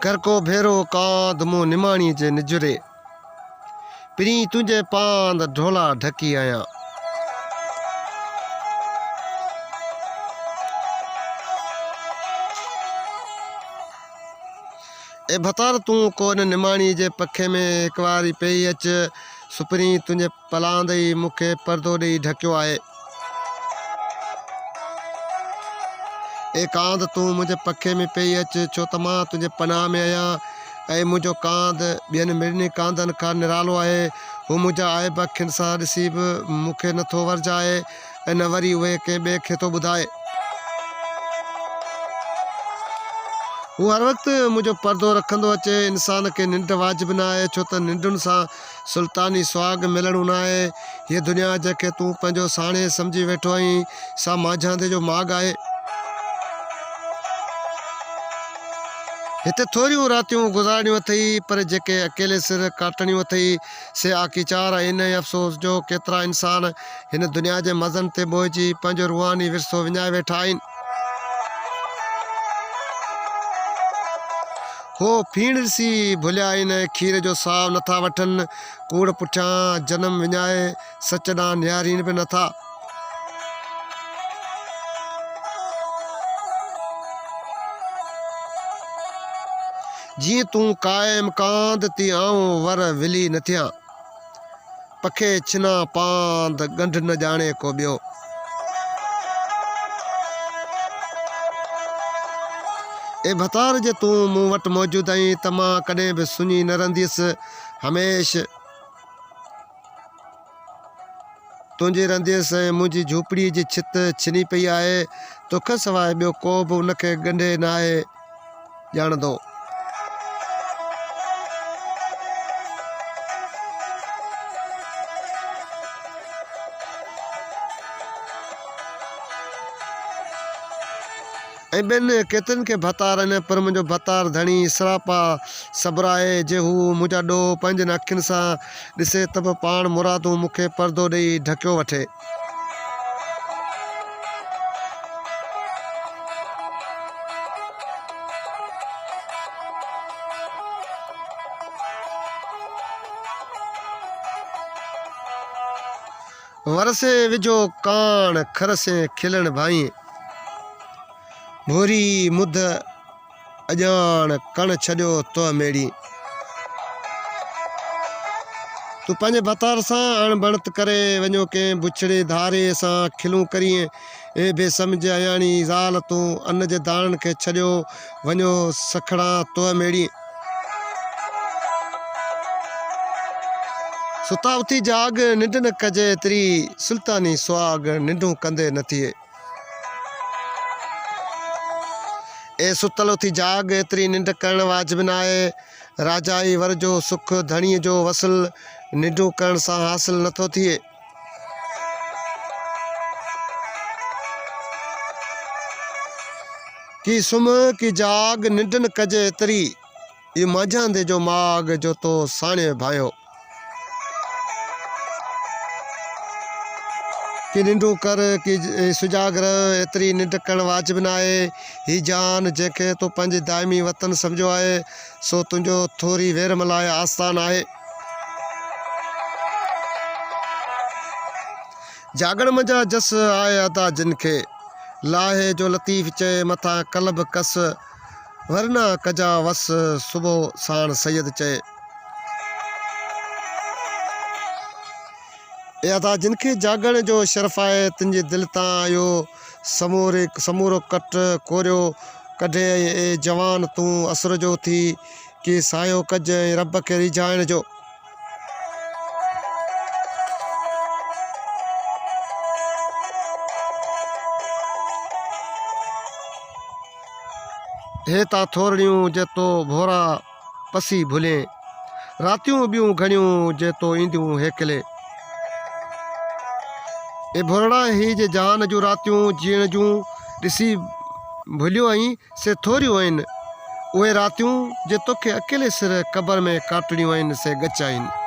कर को भेरो कांद मूं निमाणी जे निजुरे पिरी तुझे पांद ढोला ढकी आया ए भतार तू कोन निमाणी जे पखे में एक बारी पई अच सुपरी तुझे पलांदई मुखे पर्दो ॾेई ढकियो आहे ए कांद तू मुझे पखे में पई अच छो त मां तुझे पनाह में आहियां ऐं मुंहिंजो कांद ॿियनि मिड़नी कांदनि खां निरालो आहे हू मुंहिंजा आइब अखियुनि सां ॾिसी बि मूंखे नथो वरजाए ऐं न वरी उहे कंहिं ॿिए खे थो ॿुधाए हू हर वक़्तु मुंहिंजो पर्दो रखंदो अचे इंसान खे निंड वाजिबु न आहे छो त निंडुनि सां सुल्तानी सुहाग मिलणो न आहे हीअ दुनिया जंहिंखे तूं पंहिंजो साणे सम्झी वेठो आहीं सा मांझांदे जो माॻ आहे हिते थोरियूं रातियूं गुज़ारणियूं अथई पर जेके अकेले सिर काटणियूं अथई से आखिचार इन अफ़सोस जो केतिरा इंसान हिन दुनिया जे मज़नि ते ॿोइजी पंहिंजो रुहानी विरसो विञाए वेठा आहिनि हो फीण ॾिसी भुलिया आहिनि खीर जो साव नथा वठनि कूड़ पुठियां जनम विञाए सच ॾांहुं निहारीनि बि नथा जीअं तूं क़ाइम कांद थी आऊं वर विली न थियां पखे छिना पांद गंढ न ॼाणे को ॿियो ए भतार जे तूं मूं वटि मौजूदु आहीं त मां कॾहिं बि सुञी न रहंदसि हमेश तुंहिंजी रहंदसि ऐं मुंहिंजी झूपड़ीअ जी छित छिनी पई आहे तोखे सवाइ ॿियो को बि उनखे ॻंढे न आहे ॼाणंदो ऐं ॿियनि केतिरनि खे भतार आहिनि पर मुंहिंजो भतार धणी सरापा सब्र आहे जे हू मुंहिंजा ॾोह पंहिंजनि अखियुनि सां ॾिसे त बि पाण मुरादूं मूंखे पर्दो ॾेई ढकियो वठे वरसे विझो कान खरसे खिलण भाई भूरी मुद अॼाण कण छॾियो तो मेड़ी तूं पंहिंजे भतार सां अणबणत करे वञो कंहिं बुछड़े धारे सां खिलूं करीं ए बेसम्झ अयाणी ज़ाल तूं अन्न जे दाणनि खे छॾियो वञो सखड़ा तो मेड़ी सुता उथी जाग निंड न कजे एतिरी सुल्तानी सुहाग निंडूं कंदे न थिए ए सुतल उथी जाग एतिरी निंड करणु वाजिबु न आहे राजाई वर जो सुख धणीअ जो वसल निंडूं करण सां हासिलु नथो थिए की सुम की जाग निंड न कजे एतिरी इहो मांझांदे जो माॻ जो तो साणे भायो की निंडूं कर की सुजाग रह एतिरी निंड करणु वाजिबु न आहे हीअ जान जंहिंखे तूं पंहिंजे दाइमी वतन सम्झो आहे सो तुंहिंजो थोरी वेर मल्हाए आस्थान आहे जागण मंझा जस आहे अदा जिन खे लाहे जो लतीफ़ चए मथां कलब कस वरना कजा वस सुबुह साण सैयद चए ए अदा जिन खे जागण जो शर्फ़ आहे तुंहिंजे दिलि तां इहो समूरो कट कोरियो कढे ए जवान तूं असर जो थी की सायो कज ऐं रब खे रिझाइण जो हे ता थोरड़ियूं जे तो भोरा पसी भुले रातियूं ॿियूं घणियूं जे तो ईंदियूं हेकले ए भोरड़ा ही जे जहान जूं रातियूं जीअण जूं ॾिसी भुलियो आहीं से थोरियूं आहिनि उहे रातियूं जे तोखे अकेले सिर क़बर में काटणियूं आहिनि से गच आहिनि